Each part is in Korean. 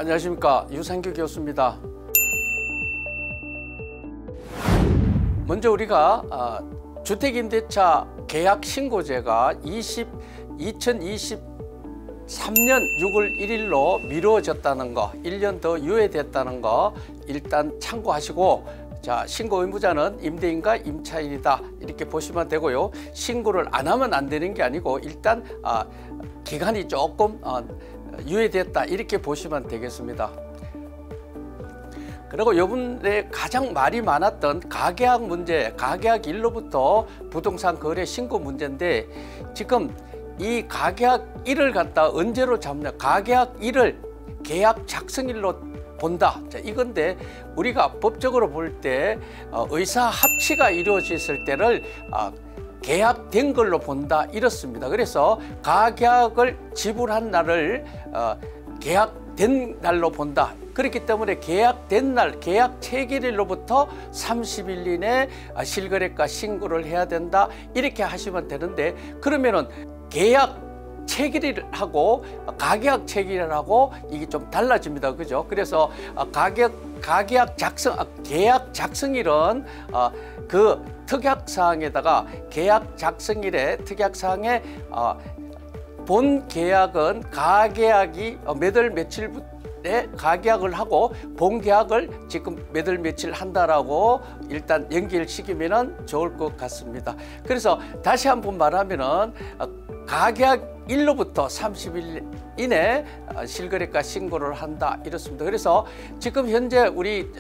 안녕하십니까, 유상규 교수입니다. 먼저 우리가 주택임대차 계약신고제가 2023년 6월 1일로 미뤄졌다는 거, 1년 더 유예됐다는 거 일단 참고하시고, 자, 신고 의무자는 임대인과 임차인이다 이렇게 보시면 되고요. 신고를 안 하면 안 되는 게 아니고 일단 기간이 조금 유예됐다 이렇게 보시면 되겠습니다. 그리고 이번에 가장 말이 많았던 가계약 문제, 가계약 일로부터 부동산 거래 신고 문제인데, 지금 이 가계약 일을 갖다 언제로 잡냐, 가계약 일을 계약 작성일로 본다. 자, 이건데 우리가 법적으로 볼 때 의사 합치가 이루어졌을 때를 계약된 걸로 본다 이렇습니다. 그래서 가계약을 지불한 날을 계약된 날로 본다. 그렇기 때문에 계약된 날, 계약 체결일로부터 30일 이내 실거래가 신고를 해야 된다 이렇게 하시면 되는데, 그러면은 계약 체결일하고 가계약 체결일하고 이게 좀 달라집니다. 그죠? 그래서 가계약 작성, 계약 작성일은 그 특약사항에다가 계약 작성일에 특약사항에 본 계약은 가계약이 몇 월 며칠에 가계약을 하고 본 계약을 지금 몇 월 며칠 한다라고 일단 연결시키면 좋을 것 같습니다. 그래서 다시 한번 말하면은 가계약 일로부터 30일 이내 실거래가 신고를 한다 이렇습니다. 그래서 지금 현재 우리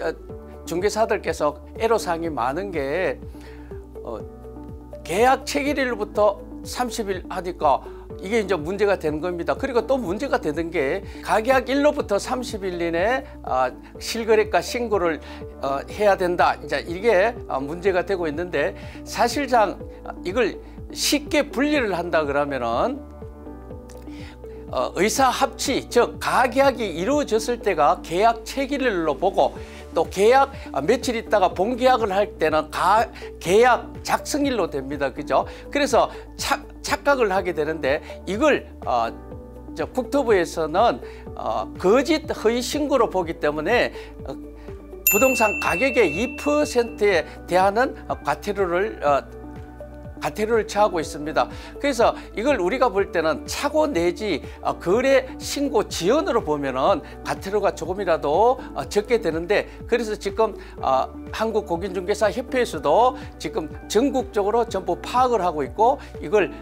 중개사들께서 애로사항이 많은 게 계약 체결일부터 30일 하니까 이게 이제 문제가 되는 겁니다. 그리고 또 문제가 되는 게 가계약 일로부터 30일 이내 실거래가 신고를 해야 된다. 이제 이게 문제가 되고 있는데, 사실상 이걸 쉽게 분리를 한다 그러면은 의사 합치, 즉 가계약이 이루어졌을 때가 계약 체결일로 보고, 또 계약 며칠 있다가 본 계약을 할 때는 계약 작성일로 됩니다. 그죠? 그래서 착각을 하게 되는데, 이걸 국토부에서는 거짓 허위 신고로 보기 때문에 부동산 가격의 2%에 대한 과태료를 처하고 있습니다. 그래서 이걸 우리가 볼 때는 착오 내지 거래 신고 지연으로 보면은 과태료가 조금이라도 적게 되는데, 그래서 지금 한국공인중개사 협회에서도 지금 전국적으로 전부 파악을 하고 있고 이걸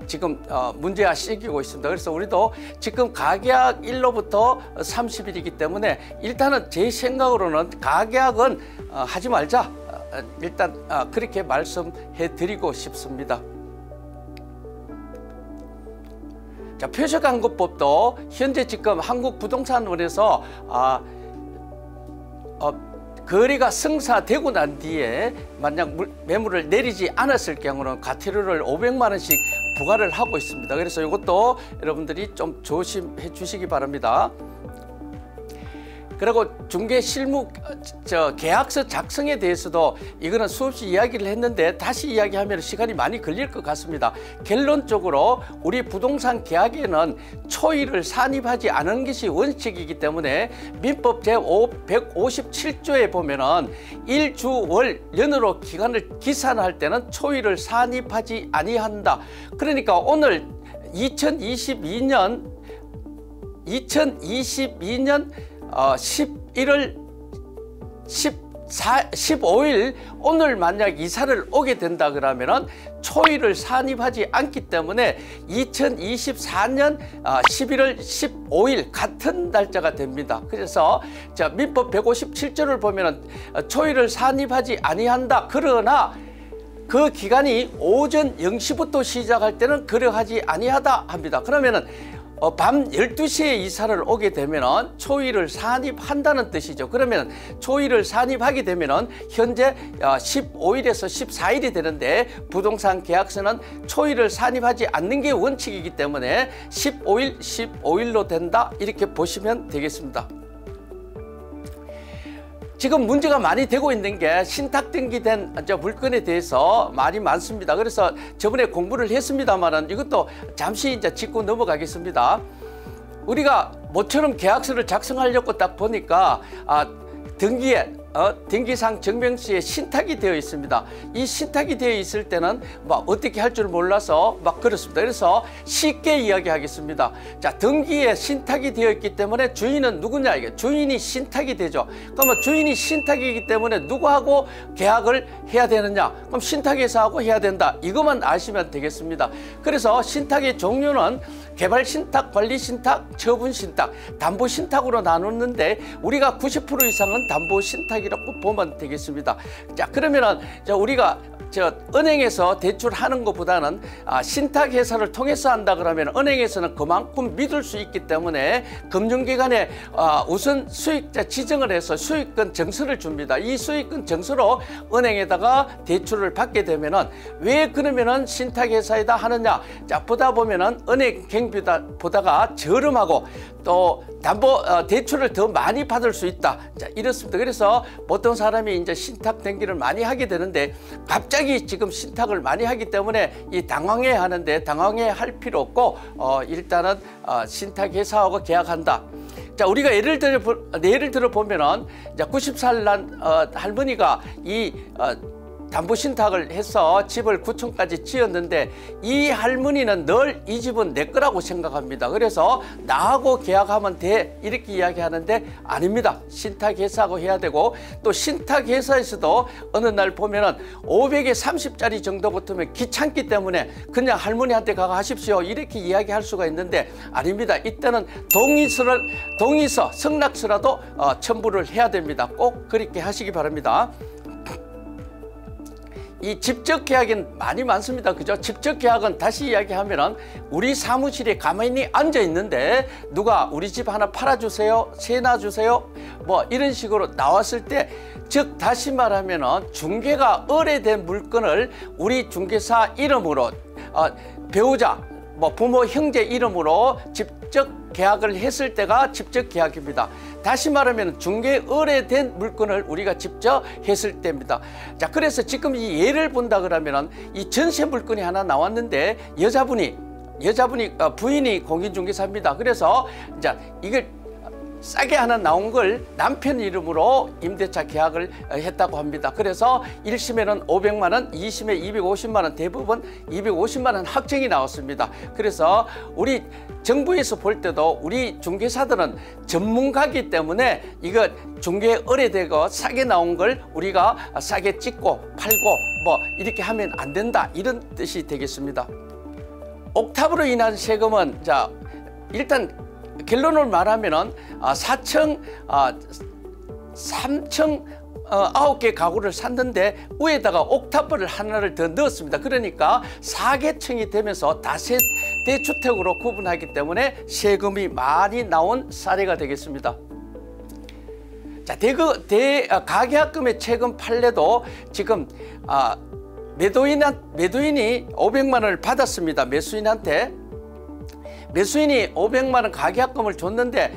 지금 문제화 시키고 있습니다. 그래서 우리도 지금 가계약 일로부터 30일이기 때문에 일단은 제 생각으로는 가계약은 하지 말자. 일단 그렇게 말씀해 드리고 싶습니다. 자, 표시광고법도 현재 지금 한국부동산원에서 거래가 성사되고 난 뒤에 만약 매물을 내리지 않았을 경우는 과태료를 500만 원씩 부과를 하고 있습니다. 그래서 이것도 여러분들이 좀 조심해 주시기 바랍니다. 그리고 중개 실무 계약서 작성에 대해서도 이거는 수없이 이야기를 했는데 다시 이야기하면 시간이 많이 걸릴 것 같습니다. 결론적으로 우리 부동산 계약에는 초일을 산입하지 않은 것이 원칙이기 때문에 민법 제157조에 보면은 일주 월 년으로 기간을 기산할 때는 초일을 산입하지 아니한다. 그러니까 오늘 2022년 11월 15일 오늘 만약 이사를 오게 된다 그러면은 초일을 산입하지 않기 때문에 2024년 11월 15일 같은 날짜가 됩니다. 그래서 자, 민법 157조를 보면은 초일을 산입하지 아니한다. 그러나 그 기간이 오전 0시부터 시작할 때는 그러하지 아니하다 합니다. 그러면은 밤 12시에 이사를 오게 되면 초일을 산입한다는 뜻이죠. 그러면 초일을 산입하게 되면 현재 15일에서 14일이 되는데 부동산 계약서는 초일을 산입하지 않는 게 원칙이기 때문에 15일로 된다 이렇게 보시면 되겠습니다. 지금 문제가 많이 되고 있는 게 신탁 등기된 물건에 대해서 말이 많습니다. 그래서 저번에 공부를 했습니다만은 이것도 잠시 이제 짚고 넘어가겠습니다. 우리가 모처럼 계약서를 작성하려고 딱 보니까 등기에 등기상 증명서에 신탁이 되어 있습니다. 이 신탁이 되어 있을 때는 뭐 어떻게 할 줄 몰라서 막 그렇습니다. 그래서 쉽게 이야기하겠습니다. 자, 등기에 신탁이 되어 있기 때문에 주인은 누구냐? 이게 주인이 신탁이 되죠. 그러면 주인이 신탁이기 때문에 누구하고 계약을 해야 되느냐? 그럼 신탁회사하고 해야 된다. 이것만 아시면 되겠습니다. 그래서 신탁의 종류는 개발 신탁, 관리 신탁, 처분 신탁, 담보 신탁으로 나눴는데 우리가 90% 이상은 담보 신탁이라고 보면 되겠습니다. 자, 그러면은 우리가 은행에서 대출하는 것보다는 신탁회사를 통해서 한다 그러면 은행에서는 그만큼 믿을 수 있기 때문에 금융기관에 우선 수익자 지정을 해서 수익권 정서를 줍니다. 이 수익권 정서로 은행에다가 대출을 받게 되면은 왜 그러면은 신탁회사에다 하느냐? 자, 보다 보면은 은행 경비보다가 저렴하고 또 담보 대출을 더 많이 받을 수 있다. 자, 이렇습니다. 그래서 보통 사람이 이제 신탁 등기를 많이 하게 되는데 갑자기 지금 신탁을 많이 하기 때문에 이 당황해 하는데 당황해 할 필요 없고 일단은 신탁회사하고 계약한다. 자, 우리가 예를 들어 보면은 이제 90살 난 할머니가 이 담보 신탁을 해서 집을 9층까지 지었는데 이 할머니는 늘 이 집은 내 거라고 생각합니다. 그래서 나하고 계약하면 돼 이렇게 이야기하는데 아닙니다. 신탁회사하고 해야 되고 또 신탁회사에서도 어느 날 보면은 500에 30짜리 정도 붙으면 귀찮기 때문에 그냥 할머니한테 가가 하십시오 이렇게 이야기할 수가 있는데 아닙니다. 이때는 동의서, 승낙서라도 첨부를 해야 됩니다. 꼭 그렇게 하시기 바랍니다. 이 직접 계약은 많이 많습니다. 그죠? 직접 계약은 다시 이야기하면은 우리 사무실에 가만히 앉아 있는데 누가 우리 집 하나 팔아주세요, 세놔주세요, 뭐 이런 식으로 나왔을 때, 즉 다시 말하면은 중개가 의뢰된 물건을 우리 중개사 이름으로 배우자, 뭐 부모, 형제 이름으로 직접 계약을 했을 때가 직접 계약입니다. 다시 말하면 중개에 의뢰된 물건을 우리가 직접 했을 때입니다. 자, 그래서 지금 이 예를 본다 그러면은 이 전세 물건이 하나 나왔는데 여자분이 부인이 공인중개사입니다. 그래서 이제 이걸 싸게 하나 나온 걸 남편 이름으로 임대차 계약을 했다고 합니다. 그래서 1심에는 500만 원, 2심에 250만 원, 대부분 250만 원 확정이 나왔습니다. 그래서 우리 정부에서 볼 때도 우리 중개사들은 전문가이기 때문에 이거 중개에 의뢰되고 싸게 나온 걸 우리가 싸게 찍고 팔고 뭐 이렇게 하면 안 된다, 이런 뜻이 되겠습니다. 옥탑으로 인한 세금은 자, 일단 결론을 말하면은 4층, 3층 9개 가구를 샀는데 위에다가 옥탑을 하나를 더 넣었습니다. 그러니까 4개층이 되면서 다세대 주택으로 구분하기 때문에 세금이 많이 나온 사례가 되겠습니다. 자, 가계약금의 최근 판례도 지금 매도인이 500만 원을 받았습니다. 매수인이 500만 원 가계약금을 줬는데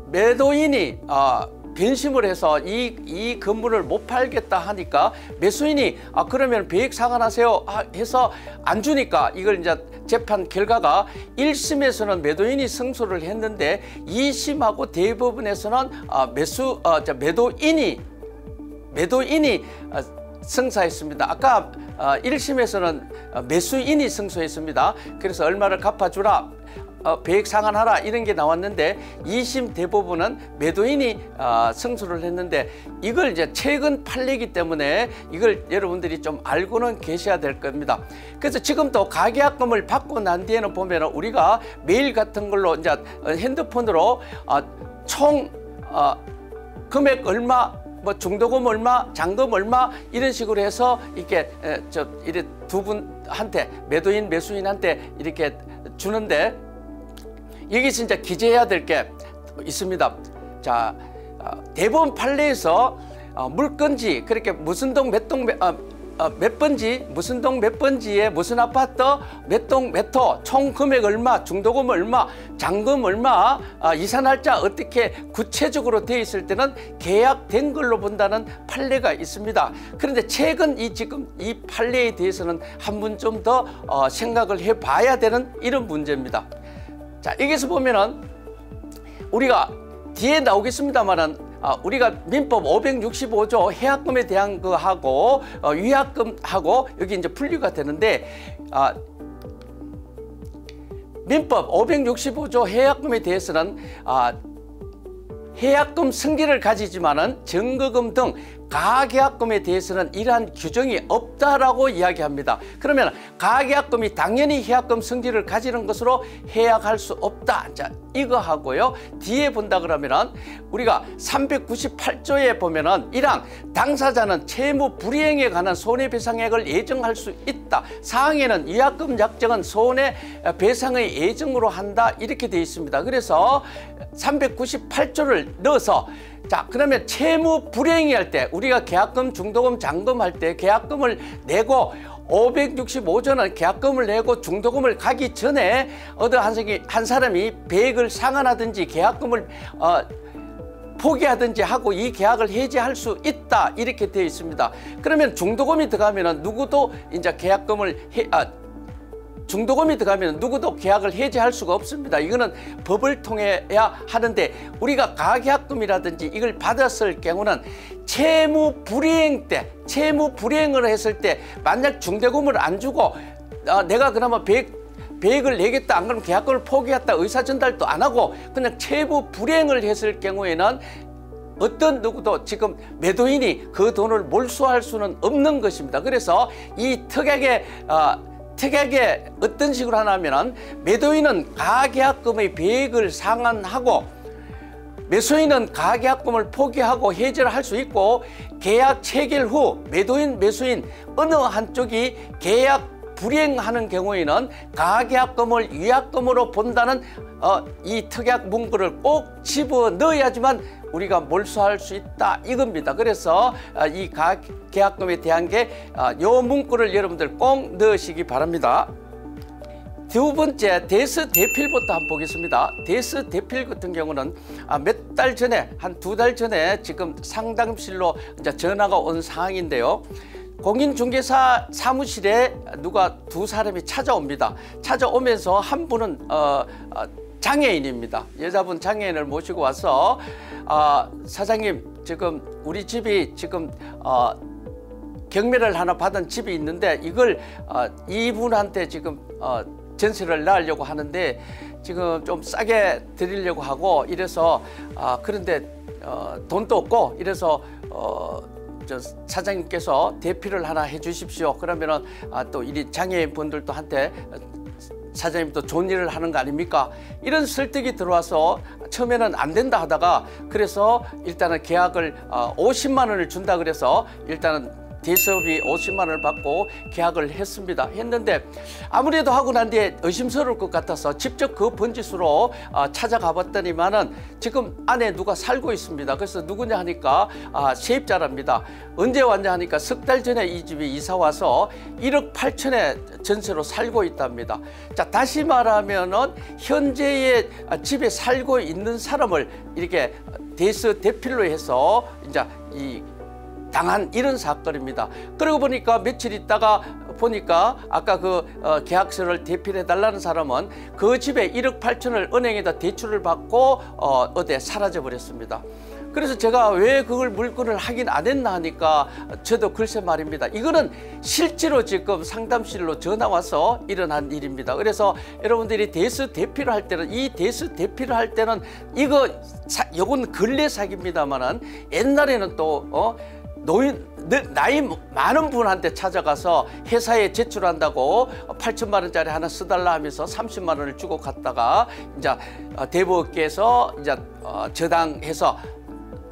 매도인이 변심을 해서 이 건물을 못 팔겠다 하니까 매수인이 그러면 배액 상환하세요 해서 안 주니까 이걸 이제 재판 결과가 1심에서는 매도인이 승소를 했는데 2심하고 대법원에서는 매도인이 승사했습니다. 아까 1심에서는 매수인이 승소했습니다. 그래서 얼마를 갚아주라, 배액 상환하라 이런 게 나왔는데 2심 대법원은 매도인이 승소를 했는데 이걸 이제 최근 판례이기 때문에 이걸 여러분들이 좀 알고는 계셔야 될 겁니다. 그래서 지금도 가계약금을 받고 난 뒤에는 보면 우리가 메일 같은 걸로 이제 핸드폰으로 총 금액 얼마, 뭐 중도금 얼마, 잔금 얼마 이런 식으로 해서 이렇게 이렇게 두 분한테 매도인 매수인한테 이렇게 주는데 여기서 이제 기재해야 될 게 있습니다. 자, 대법원 판례에서 물건지 그렇게 무슨 동 몇 번지, 무슨 동 몇 번지에 무슨 아파트 몇 동 몇 호, 총 금액 얼마, 중도금 얼마, 잔금 얼마, 이사 날짜 어떻게 구체적으로 되어 있을 때는 계약된 걸로 본다는 판례가 있습니다. 그런데 최근 지금 이 판례에 대해서는 한 번 좀 더 생각을 해봐야 되는 이런 문제입니다. 자, 여기서 보면은 우리가 뒤에 나오겠습니다만은 우리가 민법 565조 해약금에 대한 거 하고 위약금하고 여기 이제 분류가 되는데 민법 565조 해약금에 대해서는 해약금 승계를 가지지만은 증거금 등 가계약금에 대해서는 이러한 규정이 없다라고 이야기합니다. 그러면 가계약금이 당연히 해약금 승계를 가지는 것으로 해약할 수 없다. 자, 이거 하고요. 뒤에 본다 그러면은 우리가 398조에 보면은 1항 당사자는 채무 불이행에 관한 손해배상액을 예정할 수 있다. 사항에는 위약금 약정은 손해배상의 예정으로 한다. 이렇게 되어 있습니다. 그래서 398조를 넣어서 자, 그러면 채무 불이행이 할 때 우리가 계약금, 중도금, 잔금할 때 계약금을 내고 565조는 계약금을 내고 중도금을 가기 전에 어느 한 사람이 배액을 상환하든지 계약금을 포기하든지 하고 이 계약을 해지할 수 있다. 이렇게 되어 있습니다. 그러면 중도금이 들어가면은 누구도 이제 중도금이 들어가면 누구도 계약을 해지할 수가 없습니다. 이거는 법을 통해야 하는데 우리가 가계약금이라든지 이걸 받았을 경우는 채무 불이행 때, 채무 불이행을 했을 때 만약 중대금을 안 주고 내가 그나마 배액을 내겠다, 안 그러면 계약금을 포기했다, 의사전달도 안 하고 그냥 채무 불이행을 했을 경우에는 어떤 누구도 지금 매도인이 그 돈을 몰수할 수는 없는 것입니다. 그래서 이 특약에 어떤 식으로 하냐면은 매도인은 가계약금의 배액을 상환하고 매수인은 가계약금을 포기하고 해지를 할 수 있고 계약 체결 후 매도인, 매수인 어느 한쪽이 계약 불이행하는 경우에는 가계약금을 위약금으로 본다는 이 특약 문구를 꼭 집어넣어야지만 우리가 몰수할 수 있다 이겁니다. 그래서 이 가계약금에 대한 요 문구를 여러분들 꼭 넣으시기 바랍니다. 두 번째 대수대필부터 한번 보겠습니다. 대수대필 같은 경우는 몇 달 전에 한 2달 전에 지금 상담실로 이제 전화가 온 상황인데요. 공인중개사 사무실에 누가 두 사람이 찾아옵니다. 찾아오면서 한 분은 장애인입니다. 여자분 장애인을 모시고 와서 사장님, 지금 우리 집이 지금 경매를 하나 받은 집이 있는데 이걸 이분한테 지금 전세를 낳으려고 하는데 지금 좀 싸게 드리려고 하고 이래서 그런데 돈도 없고 이래서 저 사장님께서 대피를 하나 해 주십시오. 그러면은 또 이 장애인 분들도 한테 사장님도 좋은 일을 하는 거 아닙니까? 이런 설득이 들어와서 처음에는 안 된다 하다가 그래서 일단은 계약을 50만 원을 준다 그래서 일단은 대수업이 50만 원을 받고 계약을 했는데 아무래도 하고 난 뒤에 의심스러울 것 같아서 직접 그 번지수로 찾아가 봤더니만은 지금 안에 누가 살고 있습니다. 그래서 누구냐 하니까 세입자랍니다. 언제 왔냐 하니까 석 달 전에 이 집에 이사 와서 1억 8천에 전세로 살고 있답니다. 자, 다시 말하면은 현재의 집에 살고 있는 사람을 이렇게 대수대필로 해서 이제 당한 이런 사건입니다. 그러고 보니까 며칠 있다가 보니까 아까 그 계약서를 대필해 달라는 사람은 그 집에 1억 8천을 은행에다 대출을 받고 어디에 사라져 버렸습니다. 그래서 제가 왜 그걸 물건을 확인 안 했나 하니까 저도 글쎄 말입니다. 이거는 실제로 지금 상담실로 전화 와서 일어난 일입니다. 그래서 여러분들이 대수대필을 할 때는 이 대수대필을 할 때는 이건 근래 사기입니다만은 옛날에는 또 나이 많은 분한테 찾아가서 회사에 제출한다고 8천만 원짜리 하나 써달라 하면서 30만 원을 주고 갔다가 이제 대법원께서 이제 저당해서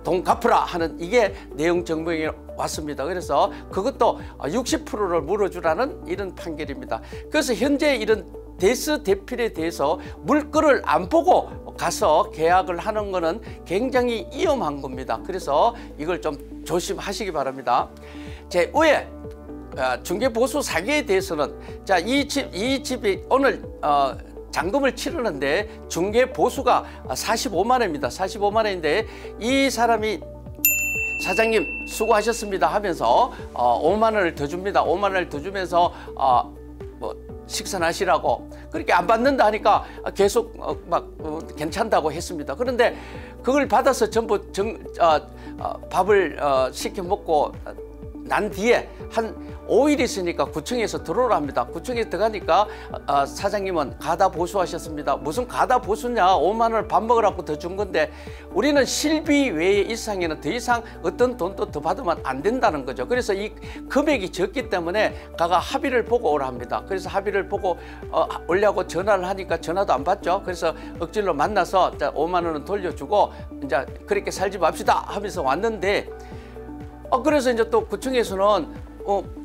돈 갚으라 하는 이게 내용 증명이 왔습니다. 그래서 그것도 60%를 물어주라는 이런 판결입니다. 그래서 현재 이런 대수대필에 대해서 물건을 안 보고 가서 계약을 하는 것은 굉장히 위험한 겁니다. 그래서 이걸 좀 조심하시기 바랍니다. 제 위에 중개보수 사기에 대해서는 자, 이 집이 오늘 잔금을 치르는데 중개보수가 45만 원입니다. 45만 원인데 이 사람이 사장님 수고하셨습니다 하면서 5만 원을 더 줍니다. 5만 원을 더 주면서 식사하시라고 그렇게 안 받는다 하니까 계속 괜찮다고 했습니다. 그런데 그걸 받아서 전부 밥을 시켜 먹고 난 뒤에 한 5일 있으니까 구청에서 들어오라 합니다. 구청에 들어가니까 사장님은 가다 보수하셨습니다. 무슨 가다 보수냐, 5만 원을 밥 먹으라고 더 준 건데 우리는 실비 외에 이상에는 더 이상 어떤 돈도 더 받으면 안 된다는 거죠. 그래서 이 금액이 적기 때문에 가가 합의를 보고 오라 합니다. 그래서 합의를 보고 오려고 전화를 하니까 전화도 안 받죠. 그래서 억지로 만나서 5만 원은 돌려주고 이제 그렇게 살지 맙시다 하면서 왔는데 그래서 이제 또 구청에서는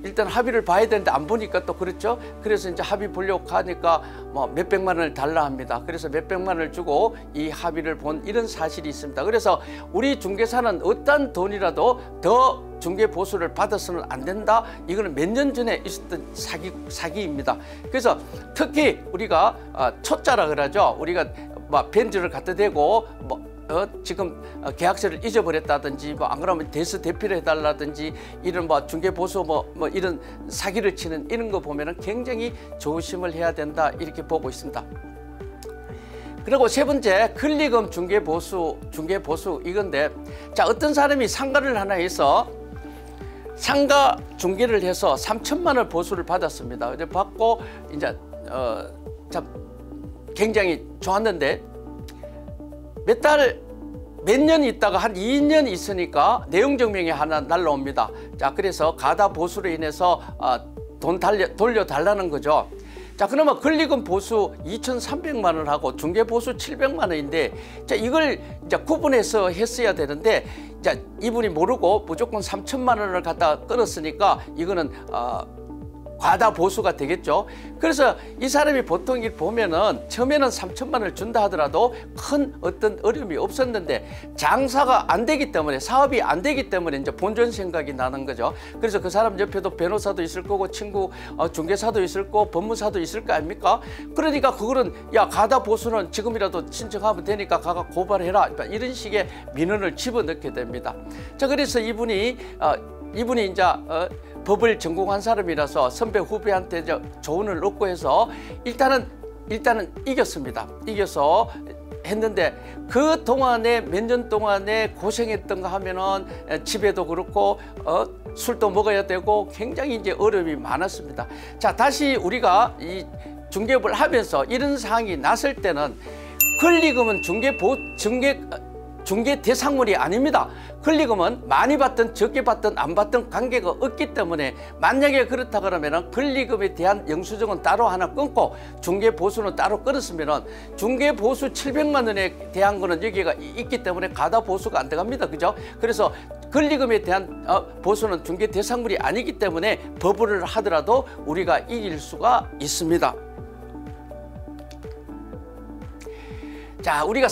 일단 합의를 봐야 되는데 안 보니까 또 그렇죠. 그래서 이제 합의 보려고 하니까 뭐 몇백만 원을 달라 합니다. 그래서 몇백만 원을 주고 이 합의를 본 이런 사실이 있습니다. 그래서 우리 중개사는 어떤 돈이라도 더 중개 보수를 받아서는 안 된다. 이거는 몇 년 전에 있었던 사기입니다. 그래서 특히 우리가 초짜라 그러죠. 우리가 뭐 벤츠를 갖다 대고 지금 계약서를 잊어버렸다든지 안 그러면 대피를 해달라든지 이런 중개보수 이런 사기를 치는 이런 거 보면은 굉장히 조심을 해야 된다 이렇게 보고 있습니다. 그리고 세 번째 권리금 중개보수 이건데 어떤 사람이 상가를 하나 해서 상가 중개를 해서 3천만 원 보수를 받았습니다. 이제 받고 이제 참 굉장히 좋았는데 몇 년 있다가 한 2년 있으니까 내용 증명이 하나 날라옵니다. 그래서 가다 보수로 인해서 돈 돌려달라는 거죠. 그러면 권리금 보수 2,300만 원하고 중개 보수 700만 원인데 이걸 이제 구분해서 했어야 되는데 이분이 모르고 무조건 3천만 원을 갖다 끊었으니까 이거는 과다 보수가 되겠죠. 그래서 이 사람이 보통 보면은 처음에는 3천만 원을 준다 하더라도 큰 어떤 어려움이 없었는데 장사가 안 되기 때문에 사업이 안 되기 때문에 이제 본전 생각이 나는 거죠. 그래서 그 사람 옆에도 변호사도 있을 거고 친구 중개사도 있을 거고 법무사도 있을 거 아닙니까? 그러니까 그거는 야 가다 보수는 지금이라도 신청하면 되니까 가가 고발해라 이런 식의 민원을 집어넣게 됩니다. 그래서 이분이 이제 법을 전공한 사람이라서 선배 후배한테 조언을 얻고 해서 일단은 이겼습니다. 이겨서 했는데 그 동안에 몇 년 동안에 고생했던가 하면은 집에도 그렇고 술도 먹어야 되고 굉장히 이제 어려움이 많았습니다. 다시 우리가 이 중개업을 하면서 이런 상황이 났을 때는 권리금은 중개 대상물이 아닙니다. 권리금은 많이 받든 적게 받든 안 받든 관계가 없기 때문에 만약에 그렇다 그러면 권리금에 대한 영수증은 따로 하나 끊고 중개 보수는 따로 끊었으면 중개 보수 700만 원에 대한 거는 여기가 있기 때문에 가다 보수가 안 들어갑니다. 그죠? 그래서 권리금에 대한 보수는 중개 대상물이 아니기 때문에 법을 하더라도 우리가 이길 수가 있습니다. 우리가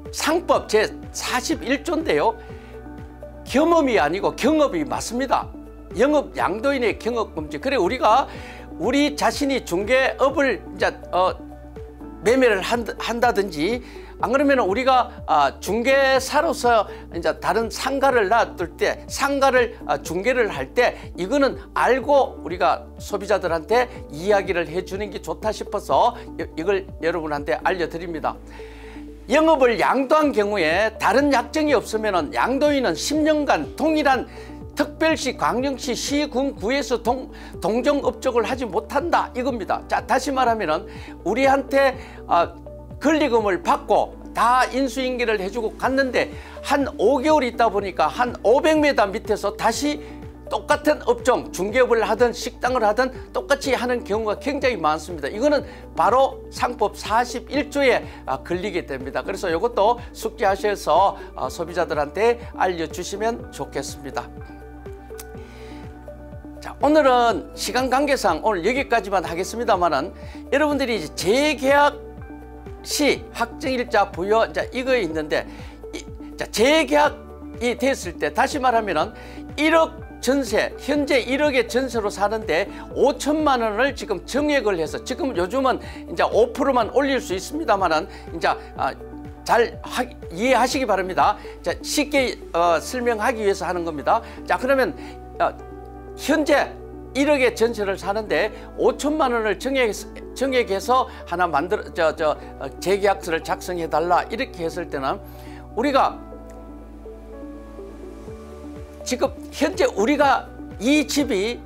상법 제41조인데요. 겸업이 아니고 경업이 맞습니다. 영업 양도인의 경업 금지. 그래 우리 자신이 중개업을 이제 매매를 한다든지 안 그러면 우리가 중개사로서 이제 다른 상가를 놔둘 때 상가를 중개를 할 때 이거는 알고 우리가 소비자들한테 이야기를 해주는 게 좋다 싶어서 이걸 여러분한테 알려드립니다. 영업을 양도한 경우에 다른 약정이 없으면 양도인은 10년간 동일한 특별시, 광역시, 시, 군, 구에서 동종업종을 하지 못한다 이겁니다. 다시 말하면 우리한테 권리금을 받고 다 인수인계를 해주고 갔는데 한 5개월 있다 보니까 한 500m 밑에서 다시 똑같은 업종, 중개업을 하든 식당을 하든 똑같이 하는 경우가 굉장히 많습니다. 이거는 바로 상법 41조에 걸리게 됩니다. 그래서 이것도 숙지하셔서 소비자들한테 알려주시면 좋겠습니다. 오늘은 시간 관계상 오늘 여기까지만 하겠습니다만은 여러분들이 재계약 시 확정일자 부여 이거에 있는데 재계약이 됐을 때 다시 말하면은 1억 전세, 현재 1억의 전세로 사는데 5천만 원을 지금 정액을 해서 지금 요즘은 이제 5%만 올릴 수 있습니다만은 이제 잘 이해하시기 바랍니다. 쉽게 설명하기 위해서 하는 겁니다. 그러면 현재 1억의 전세를 사는데 5천만 원을 정액해서 하나 만들어 재계약서를 작성해 달라 이렇게 했을 때는 우리가 지금 현재 우리가 이 집이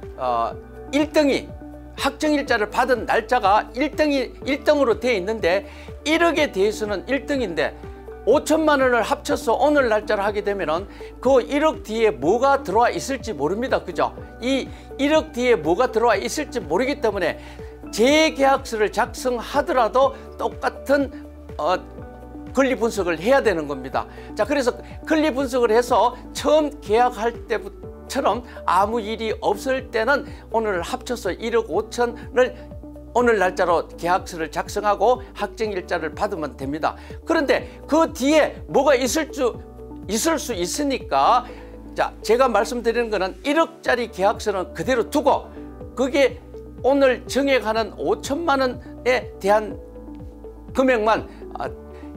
1등이 확정일자를 받은 날짜가 1등으로 되어 있는데 1억에 대해서는 1등인데 5천만 원을 합쳐서 오늘 날짜를 하게 되면은 그 1억 뒤에 뭐가 들어와 있을지 모릅니다. 그죠? 이 1억 뒤에 뭐가 들어와 있을지 모르기 때문에 재계약서를 작성하더라도 똑같은 권리 분석을 해야 되는 겁니다. 자, 그래서 권리 분석을 해서 처음 계약할 때처럼 아무 일이 없을 때는 오늘 합쳐서 1억 5천을 오늘 날짜로 계약서를 작성하고 확정일자를 받으면 됩니다. 그런데 그 뒤에 뭐가 있을 수 있으니까 자, 제가 말씀드리는 거는 1억짜리 계약서는 그대로 두고 그게 오늘 정액하는 5천만 원에 대한 금액만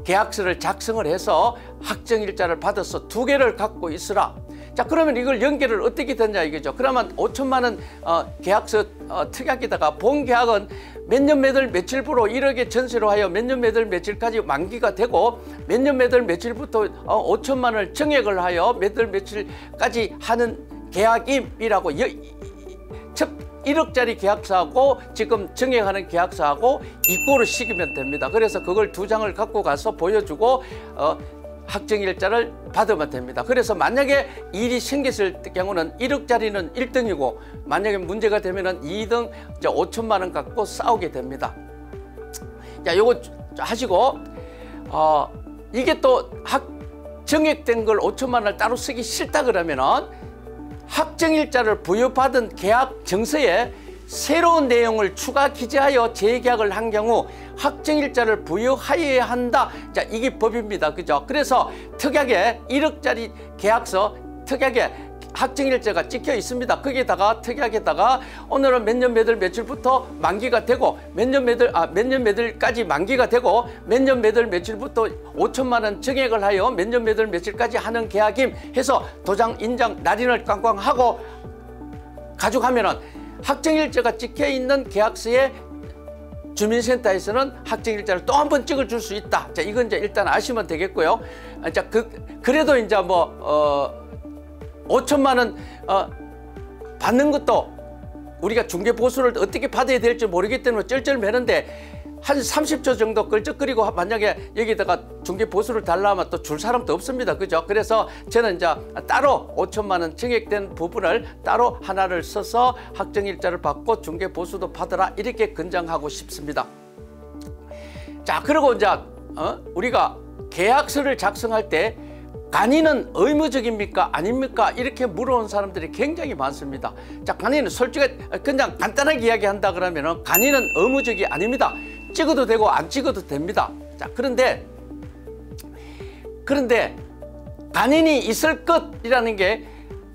계약서를 작성을 해서 확정일자를 받아서 2개를 갖고 있으라. 자, 그러면 이걸 연계를 어떻게 되냐 이거죠. 그러면 5천만 원 계약서 특약에다가 본 계약은 몇 년 몇 월 며칠부로 1억의 전세로 하여 몇 년 몇 월 며칠까지 만기가 되고 몇 년 몇 월 며칠부터 5천만 원을 정액을 하여 몇 월 며칠까지 하는 계약임이라고 1억짜리 계약서하고 지금 정액하는 계약서하고 이꼬를 시키면 됩니다. 그래서 그걸 2장을 갖고 가서 보여주고 확정일자를 받으면 됩니다. 그래서 만약에 일이 생겼을 경우는 1억짜리는 1등이고 만약에 문제가 되면은 2등 5천만 원 갖고 싸우게 됩니다. 자, 요거 하시고 이게 또 정액된 걸 5천만 원을 따로 쓰기 싫다 그러면은 확정일자를 부여받은 계약 정서에 새로운 내용을 추가 기재하여 재계약을 한 경우 확정일자를 부여하여야 한다. 자, 이게 법입니다. 그죠? 그래서 특약에 1억짜리 계약서 특약에 확정일자가 찍혀 있습니다. 거기에다가 특약에다가 오늘은 몇 년 몇 월 며칠부터 만기가 되고 몇 년 몇 월까지 만기가 되고 몇 년 몇 월 며칠부터 5천만 원 정액을 하여 몇 년 몇 월 며칠까지 하는 계약임 해서 도장 인장 날인을 꽝꽝하고 가져가면은 확정일자가 찍혀있는 계약서에 주민센터에서는 확정일자를 또 한 번 찍어줄 수 있다. 자, 이건 이제 일단 아시면 되겠고요. 자, 그래도 이제 5천만 원 받는 것도 우리가 중개보수를 어떻게 받아야 될지 모르기 때문에 쩔쩔매는데 한 30초 정도 끌적거리고 만약에 여기다가 중개보수를 달라 하면 또 줄 사람도 없습니다. 그죠? 그래서 저는 이제 따로 5천만 원 정액된 부분을 따로 하나를 써서 확정일자를 받고 중개보수도 받으라 이렇게 권장하고 싶습니다. 자, 그리고 이제 우리가 계약서를 작성할 때 간이는 의무적입니까? 아닙니까? 이렇게 물어온 사람들이 굉장히 많습니다. 자, 간이는 솔직히 그냥 간단하게 이야기한다 그러면 간이는 의무적이 아닙니다. 찍어도 되고 안 찍어도 됩니다. 자, 그런데 간인이 있을 것이라는 게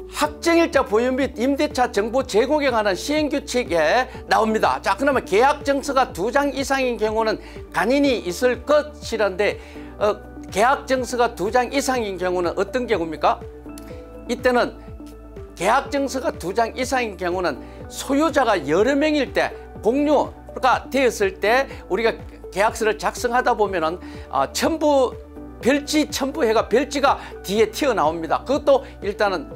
확정일자 보유 및 임대차 정보 제공에 관한 시행규칙에 나옵니다. 자, 그러면 계약증서가 2장 이상인 경우는 간인이 있을 것이란데 계약증서가 2장 이상인 경우는 어떤 경우입니까? 이때는 계약증서가 2장 이상인 경우는 소유자가 여러 명일 때 공유가 되었을 때 우리가 계약서를 작성하다 보면은 별지 첨부해가 별지가 뒤에 튀어나옵니다. 그것도 일단은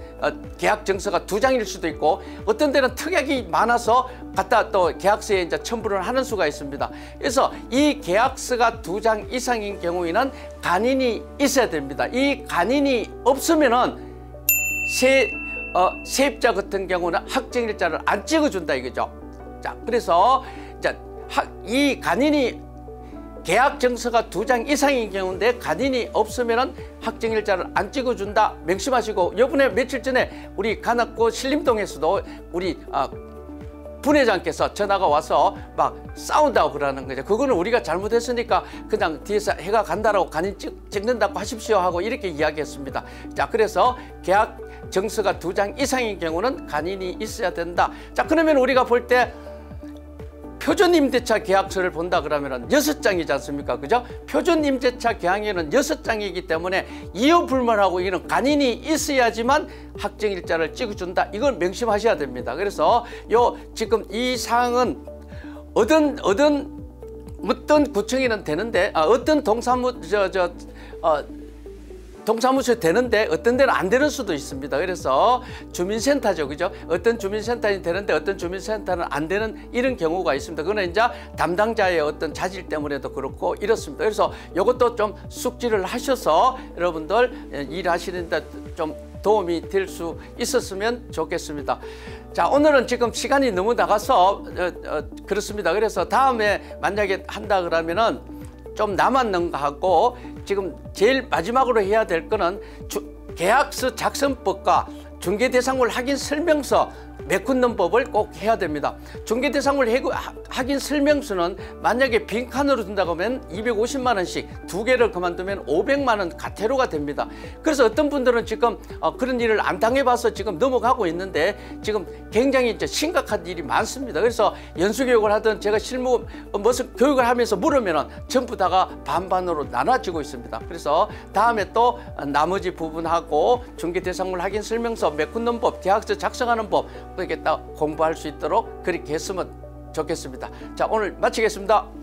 계약증서가 2장일 수도 있고 어떤 데는 특약이 많아서 갖다 또 계약서에 이제 첨부를 하는 수가 있습니다. 그래서 이 계약서가 2장 이상인 경우에는 간인이 있어야 됩니다. 이 간인이 없으면은 세입자 같은 경우는 확정일자를 안 찍어준다 이거죠. 자, 그래서 이 간인이 계약증서가 2장 이상인 경우인데 간인이 없으면 확정일자를 안 찍어준다 명심하시고, 요번에 며칠 전에 우리 관악구 신림동에서도 우리 분회장께서 전화가 와서 막 싸운다고 그러는 거죠. 그거는 우리가 잘못했으니까 그냥 뒤에서 해가 간다라고 간인 찍는다고 하십시오 하고 이렇게 이야기했습니다. 자, 그래서 계약증서가 2장 이상인 경우는 간인이 있어야 된다. 자, 그러면 우리가 볼 때 표준 임대차 계약서를 본다 그러면은 6장이지 않습니까? 그죠? 표준 임대차 계약에는 6장이기 때문에 이유 불문하고 이런 간인이 있어야지만 확정일자를 찍어준다. 이걸 명심하셔야 됩니다. 그래서 지금 이 사항은 어떤 구청에는 되는데 어떤 동사무소에 되는데 어떤 데는 안 되는 수도 있습니다. 그래서 주민센터죠, 그죠? 어떤 주민센터는 되는데 어떤 주민센터는 안 되는 이런 경우가 있습니다. 그거는 이제 담당자의 어떤 자질 때문에도 그렇고 이렇습니다. 그래서 이것도 좀 숙지를 하셔서 여러분들 일하시는데 좀 도움이 될 수 있었으면 좋겠습니다. 자, 오늘은 지금 시간이 너무 나가서 그렇습니다. 그래서 다음에 만약에 한다 그러면은 좀 남았는 거 하고 지금 제일 마지막으로 해야 될 거는 계약서 작성법과 중개대상물 확인 설명서 메꾸는 법을 꼭 해야 됩니다. 중개대상물 확인 설명서는 만약에 빈칸으로 둔다고 하면 250만 원씩, 2개를 그만두면 500만 원 가태료가 됩니다. 그래서 어떤 분들은 지금 그런 일을 안 당해봐서 지금 넘어가고 있는데 지금 굉장히 이제 심각한 일이 많습니다. 그래서 연수교육을 하든 제가 실무 무슨 교육을 하면서 물으면은 전부 다가 반반으로 나눠지고 있습니다. 그래서 다음에 또 나머지 부분하고 중개대상물 확인 설명서 메꾸는 법, 계약서 작성하는 법 그렇게 딱 공부할 수 있도록 그렇게 했으면 좋겠습니다. 자, 오늘 마치겠습니다.